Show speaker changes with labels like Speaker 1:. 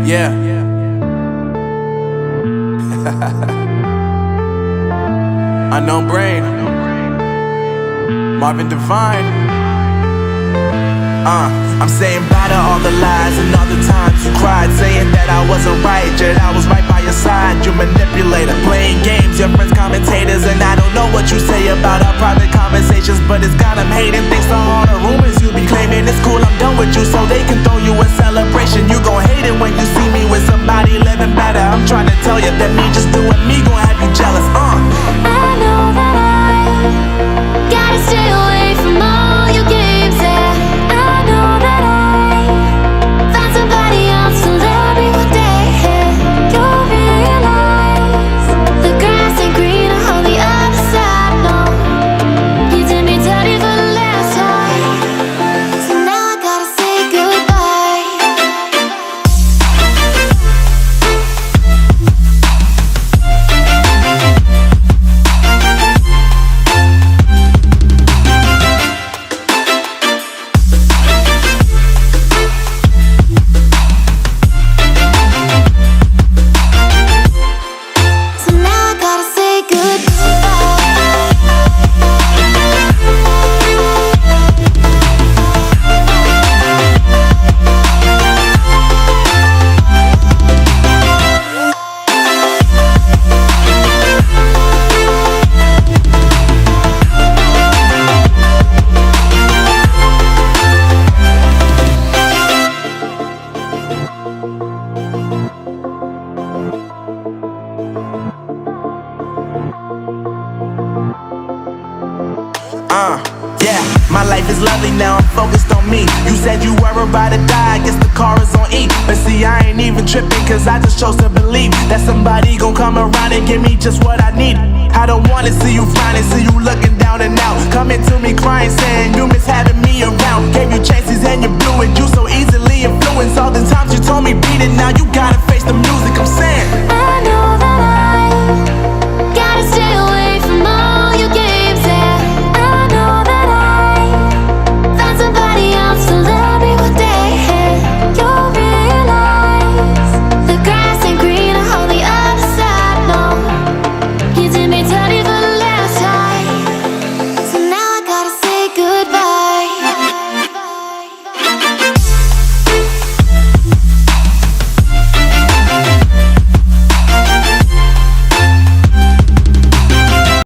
Speaker 1: Yeah. Unknown Brain, Marvin Devine. I'm saying bye to all the lies and all the times you cried, saying that I wasn't right, yet I was right by your side. You manipulator, playing games, your friends commentators, and I don't know what you say about our private conversations, but it's got them hating. Thanks to all the rumors you be claiming. It's cool, I'm done with you, so they can throw you a celebration. You gon' hate it when you see me with somebody living better. I'm trying to tell you that me just doing me gon' have you jealous.
Speaker 2: I know that I gotta stay away from all your games, yeah. I know that I found somebody else to love me one day, yeah. You'll realize the grass ain't greener on the other side, no. You did me dirty for the last time, so now I gotta say goodbye. So now I gotta say
Speaker 1: Yeah, my life is lovely now, I'm focused on me. You said you were about to die, I guess the car is on E. But see, I ain't even tripping, cause I just chose to believe that somebody gon' come around and give me just what I need. I don't wanna see you flying, see you looking down and out, coming to me crying, saying